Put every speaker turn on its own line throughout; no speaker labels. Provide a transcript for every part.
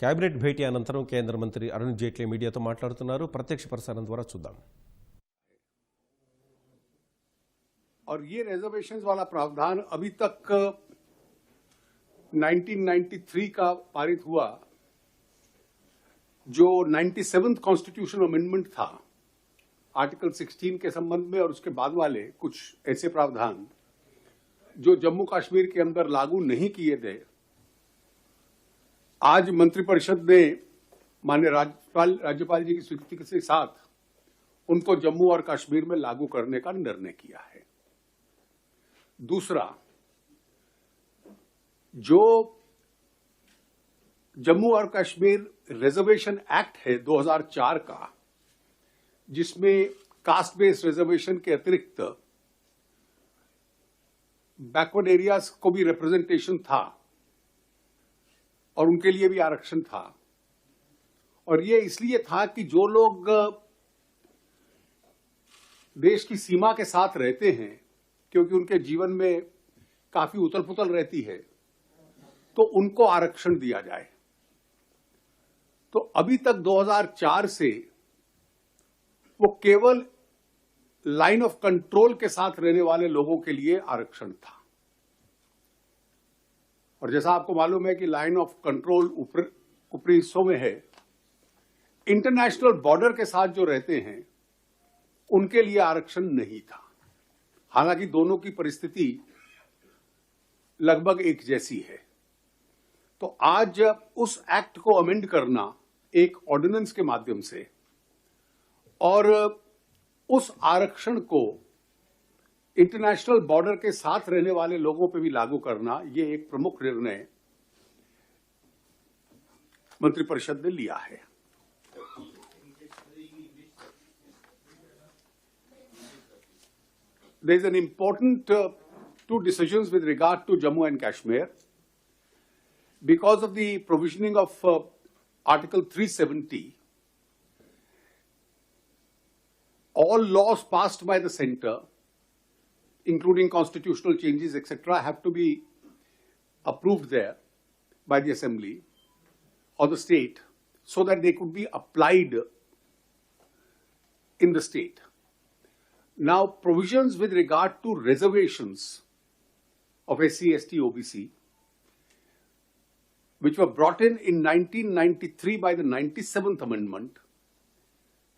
Cabinet భేటీ అనంతరం కేంద్ర మంత్రి అరుణ్ జైట్లీ మీడియాతో మాట్లాడుతున్నారు. ప్రత్యక్ష ప్రసారం ద్వారా చూద్దాం.
और ये रिजर्वेशंस वाला प्रावधान अभी तक 1993 का पारित हुआ जो 97th कॉन्स्टिट्यूशन अमेंडमेंट था आर्टिकल 16 के संबंध में, और उसके बाद वाले कुछ ऐसे प्रावधान जो जम्मू कश्मीर के अंदर लागू नहीं किए गए, आज मंत्रिपरिषद ने माननीय राज्यपाल जी की स्वीकृति के साथ उनको जम्मू और कश्मीर में लागू करने का निर्णय किया है। दूसरा, जो जम्मू और कश्मीर रिजर्वेशन एक्ट है 2004 का, जिसमें कास्ट बेस्ड रिजर्वेशन के अतिरिक्त बैकवर्ड एरियाज को भी रिप्रेजेंटेशन था और उनके लिए भी आरक्षण था, और ये इसलिए था कि जो लोग देश की सीमा के साथ रहते हैं, क्योंकि उनके जीवन में काफी उथल पुथल रहती है, तो उनको आरक्षण दिया जाए। तो अभी तक 2004 से वो केवल लाइन ऑफ कंट्रोल के साथ रहने वाले लोगों के लिए आरक्षण था, और जैसा आपको मालूम है कि लाइन ऑफ कंट्रोल ऊपरी हिस्सों में है, इंटरनेशनल बॉर्डर के साथ जो रहते हैं उनके लिए आरक्षण नहीं था। हालांकि दोनों की परिस्थिति लगभग एक जैसी है। तो आज उस एक्ट को अमेंड करना एक ऑर्डिनेंस के माध्यम से और उस आरक्षण को इंटरनेशनल बॉर्डर के साथ रहने वाले लोगों पर भी लागू करना, ये एक प्रमुख निर्णय मंत्रिपरिषद ने लिया है। There is an important two decisions with regard to Jammu and Kashmir because of the provisioning of Article 370. All laws passed by the center, including constitutional changes, etc., have to be approved there by the assembly or the state so that they could be applied in the state. Now, provisions with regard to reservations of SC, ST, OBC, which were brought in 1993 by the 97th Amendment,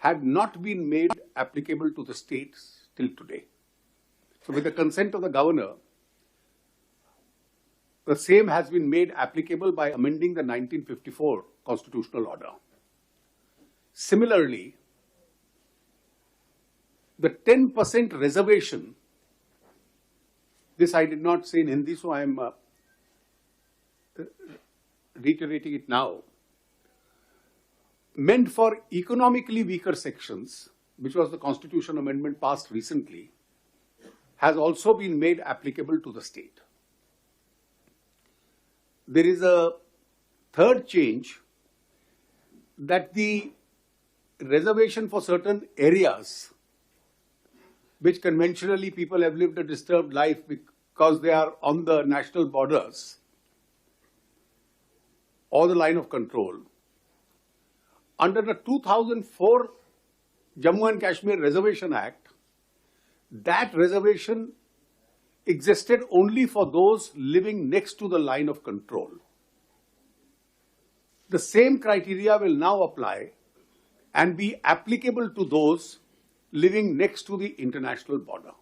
had not been made applicable to the states till today. So, with the consent of the governor, the same has been made applicable by amending the 1954 constitutional order. Similarly, the 10% reservation, this I did not say in Hindi, so I am reiterating it now, meant for economically weaker sections, which was the constitution amendment passed recently, has also been made applicable to the state. There is a third change, that the reservation for certain areas which conventionally people have lived a disturbed life because they are on the national borders or the line of control. Under the 2004 Jammu and Kashmir Reservation Act, that reservation existed only for those living next to the line of control. The same criteria will now apply and be applicable to those living next to the international border.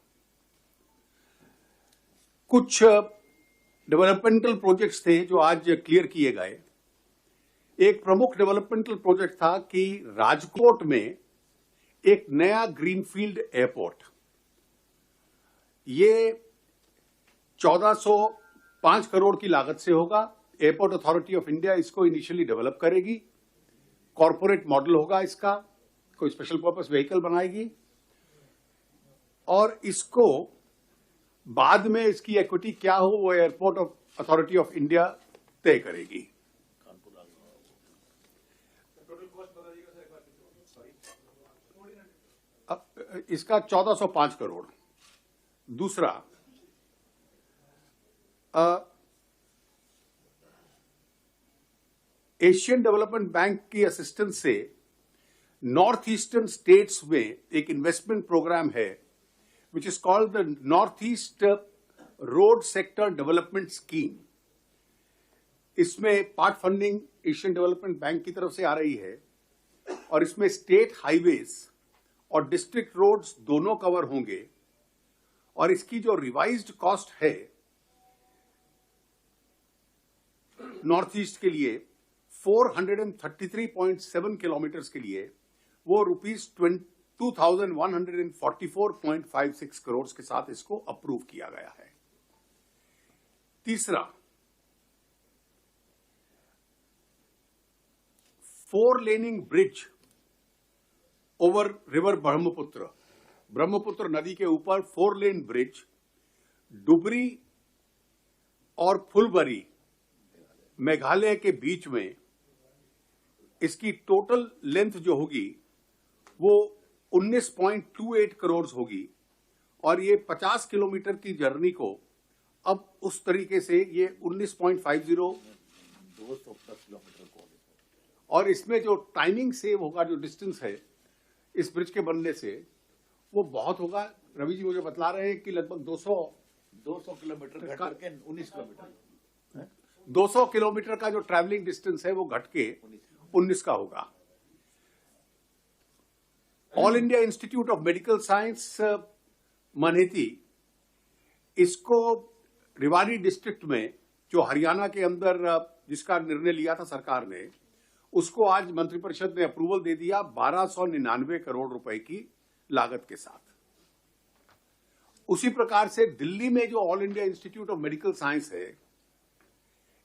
कुछ developmental projects थे जो आज clear किए गए। एक प्रमुख developmental project था कि राजकोट में एक नया ग्रीनफील्ड एयरपोर्ट, ये 1405 करोड़ की लागत से होगा। एयरपोर्ट अथॉरिटी ऑफ इंडिया इसको इनिशियली डेवलप करेगी, कॉरपोरेट मॉडल होगा इसका, कोई स्पेशल पर्पस व्हीकल बनाएगी, और इसको बाद में इसकी इक्विटी क्या हो वो एयरपोर्ट अथॉरिटी ऑफ इंडिया तय करेगी। इसका 1405 करोड़। दूसरा, एशियन डेवलपमेंट बैंक की असिस्टेंस से नॉर्थ ईस्टर्न स्टेट्स में एक इन्वेस्टमेंट प्रोग्राम है which is called the north east road sector development scheme. इसमें part funding Asian development bank की तरफ से आ रही है और इसमें स्टेट हाईवेज और डिस्ट्रिक्ट रोड्स दोनों कवर होंगे और इसकी जो रिवाइज्ड कॉस्ट है नॉर्थ ईस्ट के लिए 433.7 किलोमीटर्स के लिए वो ₹2144.56 करोड़ के साथ इसको अप्रूव किया गया है। तीसरा, 4-लेनिंग ब्रिज ओवर रिवर ब्रह्मपुत्र नदी के ऊपर 4-लेन ब्रिज डुबरी और फुलबरी मेघालय के बीच में, इसकी टोटल लेंथ जो होगी वो 19.28 करोड़ होगी और ये 50 किलोमीटर की जर्नी को अब उस तरीके से ये 19.50 200+ किलोमीटर को, और इसमें जो टाइमिंग सेव होगा, जो डिस्टेंस है इस ब्रिज के बनने से वो बहुत होगा। रवि जी मुझे बतला रहे हैं कि लगभग 200 किलोमीटर घट करके 19 किलोमीटर, 200 किलोमीटर का जो ट्रैवलिंग डिस्टेंस है वो घट के 19 का होगा। All India Institute of Medical Science Manethi, इसको रेवाड़ी डिस्ट्रिक्ट में जो हरियाणा के अंदर जिसका निर्णय लिया था सरकार ने, उसको आज मंत्रिपरिषद ने अप्रूवल दे दिया 1299 करोड़ रुपए की लागत के साथ। उसी प्रकार से दिल्ली में जो all India Institute of Medical science है,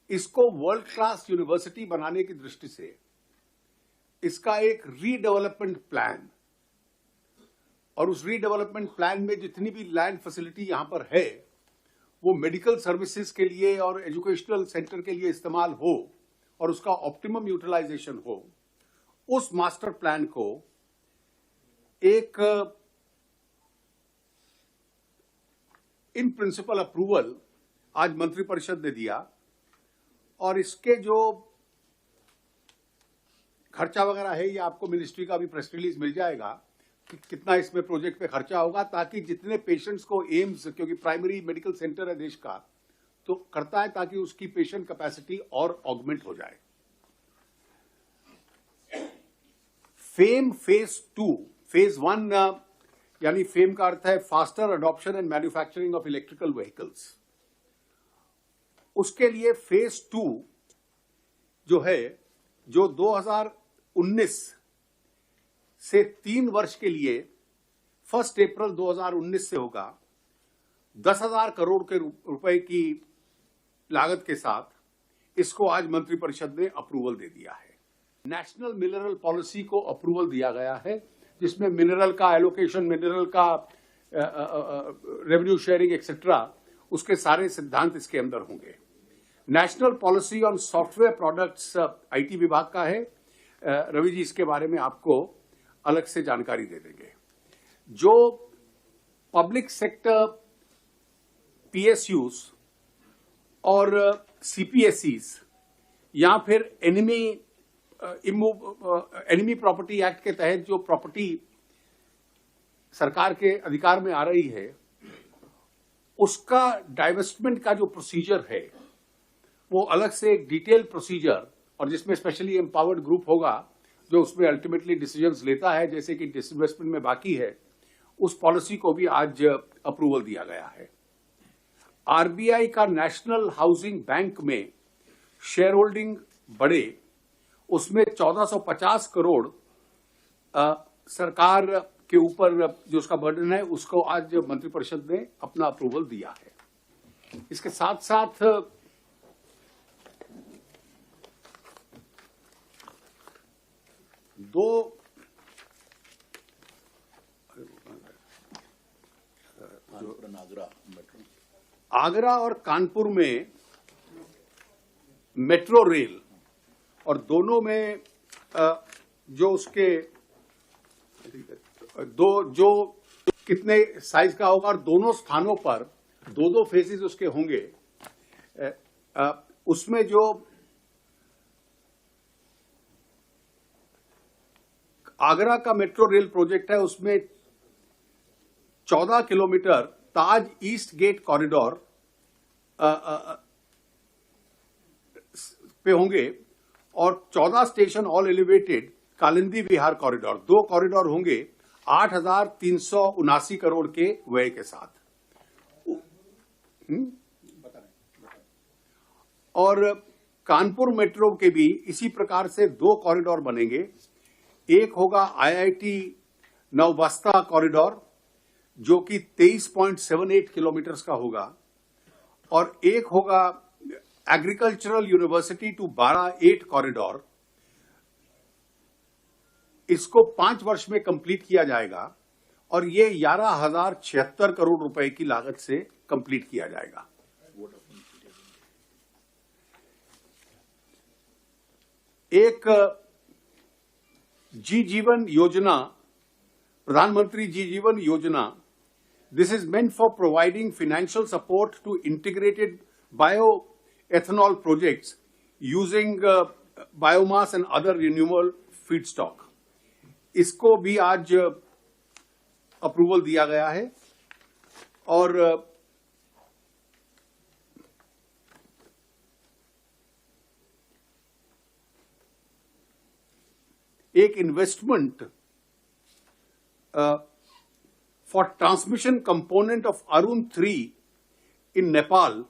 इसको वर्ल्ड क्लास यूनिवर्सिटी बनाने की दृष्टि से इसका एक रीडेवलपमेंट प्लान, और उस रीडेवलपमेंट प्लान में जितनी भी लैंड फैसिलिटी यहां पर है वो मेडिकल सर्विसेज के लिए और एजुकेशनल सेंटर के लिए इस्तेमाल हो और उसका ऑप्टिमम यूटिलाइजेशन हो, उस मास्टर प्लान को एक इन प्रिंसिपल अप्रूवल आज मंत्रिपरिषद ने दिया और इसके जो खर्चा वगैरह है ये आपको मिनिस्ट्री का भी प्रेस रिलीज मिल जाएगा कि कितना इसमें प्रोजेक्ट पे खर्चा होगा, ताकि जितने पेशेंट्स को एम्स, क्योंकि प्राइमरी मेडिकल सेंटर है देश का, तो करता है ताकि उसकी पेशेंट कैपेसिटी और ऑगमेंट हो जाए। फेम फेज 2, फेज 1 यानी फेम का अर्थ है faster adoption and manufacturing of electrical vehicles, उसके लिए फेज 2 जो है, जो 2019 से 3 वर्ष के लिए 1 अप्रैल 2019 से होगा, 10,000 करोड़ के रुपए की लागत के साथ इसको आज मंत्रिपरिषद ने अप्रूवल दे दिया है। नेशनल मिनरल पॉलिसी को अप्रूवल दिया गया है, जिसमें मिनरल का एलोकेशन, मिनरल का रेवेन्यू शेयरिंग एक्सेट्रा, उसके सारे सिद्धांत इसके अंदर होंगे। National policy on software products IT विभाग का है। रवि जी इसके बारे में आपको अलग से जानकारी दे देंगे। जो पब्लिक सेक्टर पीएसयूज और सीपीएसईज या फिर एनिमी प्रॉपर्टी एक्ट के तहत जो प्रॉपर्टी सरकार के अधिकार में आ रही है, उसका डाइवेस्टमेंट का जो प्रोसीजर है वो अलग से एक डिटेल प्रोसीजर, और जिसमें स्पेशली एम्पावर्ड ग्रुप होगा जो उसमें अल्टीमेटली डिसीजंस लेता है, जैसे कि डिसइन्वेस्टमेंट में बाकी है, उस पॉलिसी को भी आज अप्रूवल दिया गया है। आरबीआई का नेशनल हाउसिंग बैंक में शेयर होल्डिंग बढ़े, उसमें 1450 करोड़ सरकार के ऊपर जो उसका बर्डन है, उसको आज मंत्रिपरिषद ने अपना अप्रूवल दिया है। इसके साथ साथ आगरा और कानपुर में मेट्रो रेल, और दोनों में जो उसके जो कितने साइज का होगा, और दोनों स्थानों पर 2-2 फेजेस उसके होंगे। उसमें जो आगरा का मेट्रो रेल प्रोजेक्ट है, उसमें 14 किलोमीटर ताज ईस्ट गेट कॉरिडोर पे होंगे और 14 स्टेशन ऑल एलिवेटेड कालिंदी विहार कॉरिडोर, 2 कॉरिडोर होंगे 8,379 करोड़ के व्यय के साथ। और कानपुर मेट्रो के भी इसी प्रकार से 2 कॉरिडोर बनेंगे। एक होगा IIT नवबस्ता कॉरिडोर जो कि 23.78 किलोमीटर का होगा और एक होगा एग्रीकल्चरल यूनिवर्सिटी टू 8 कॉरिडोर। इसको 5 वर्ष में कंप्लीट किया जाएगा और ये 11,076 करोड़ रुपए की लागत से कंप्लीट किया जाएगा। एक जी जीवन योजना, प्रधानमंत्री JI Jivan Yojana, this is meant for providing financial support to integrated bioethanol projects using biomass and other renewable feedstock. इसको भी आज अप्रूवल दिया गया है। और एक investment for transmission component of Arun 3 in Nepal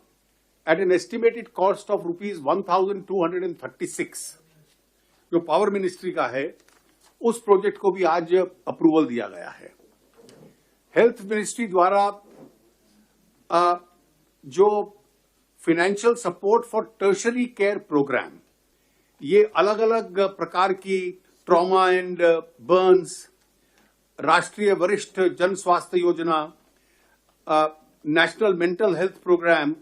at an estimated cost of ₹1,236 जो पावर मिनिस्ट्री का है, उस प्रोजेक्ट को भी आज अप्रूवल दिया गया है। हेल्थ मिनिस्ट्री द्वारा जो financial support for tertiary care programme, ये अलग अलग प्रकार की ट्रॉमा एंड बर्न्स, राष्ट्रीय वरिष्ठ Jan Swasthya Yojana, national mental health programme,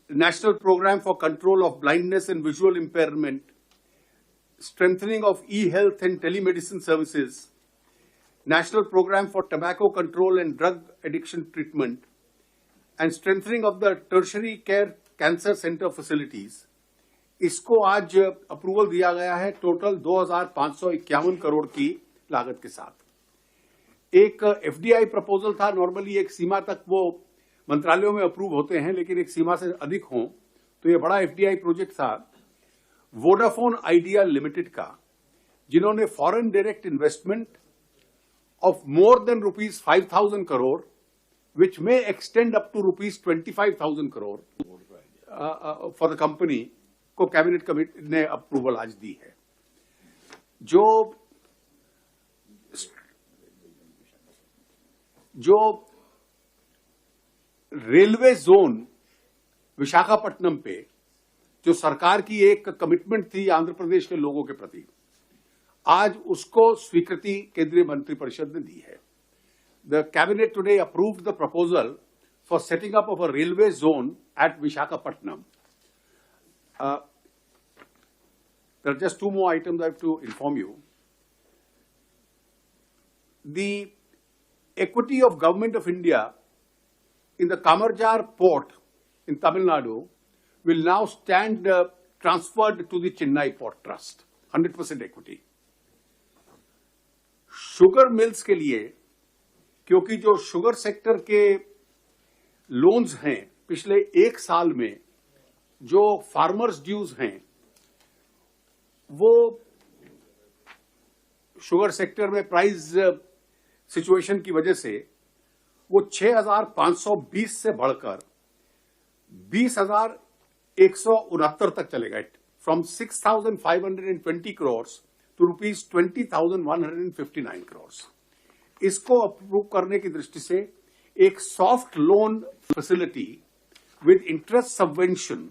national programme for control of blindness and visual impairment, strengthening of e-health and telemedicine services, National Program for Tobacco Control and Drug Addiction Treatment, and strengthening of the tertiary care cancer center facilities, इसको आज approval दिया गया है total 2,551 crore की लागत के साथ। एक FDI प्रपोजल था, नॉर्मली एक सीमा तक वो मंत्रालयों में अप्रूव होते हैं, लेकिन एक सीमा से अधिक हों तो ये बड़ा FDI प्रोजेक्ट था वोडाफोन आइडिया लिमिटेड का, जिन्होंने foreign direct investment of more than ₹5,000 crore which में extend up to ₹25,000 crore for the company को कैबिनेट कमेटी ने अप्रूवल आज दी है। जो रेलवे जोन विशाखापट्टनम पे जो सरकार की एक कमिटमेंट थी आंध्र प्रदेश के लोगों के प्रति, आज उसको स्वीकृति केंद्रीय मंत्रिपरिषद ने दी है। The cabinet today approved the proposal for setting up of a railway zone at Visakhapatnam. There are just 2 more items I have to inform you. The equity of Government of India in the Kamarjar port in Tamil Nadu will now stand transferred to the Chennai Port Trust, 100% equity. Sugar mills के लिए, क्योंकि जो sugar sector के loans हैं पिछले 1 साल में, जो फार्मर्स ड्यूज हैं, वो शुगर सेक्टर में प्राइस सिचुएशन की वजह से वो 6,520 से बढ़कर 20,169 तक चलेगा, फ्रॉम 6,520 करोड़ टू ₹20,159 करोड़। इसको अप्रूव करने की दृष्टि से एक soft loan facility with interest subvention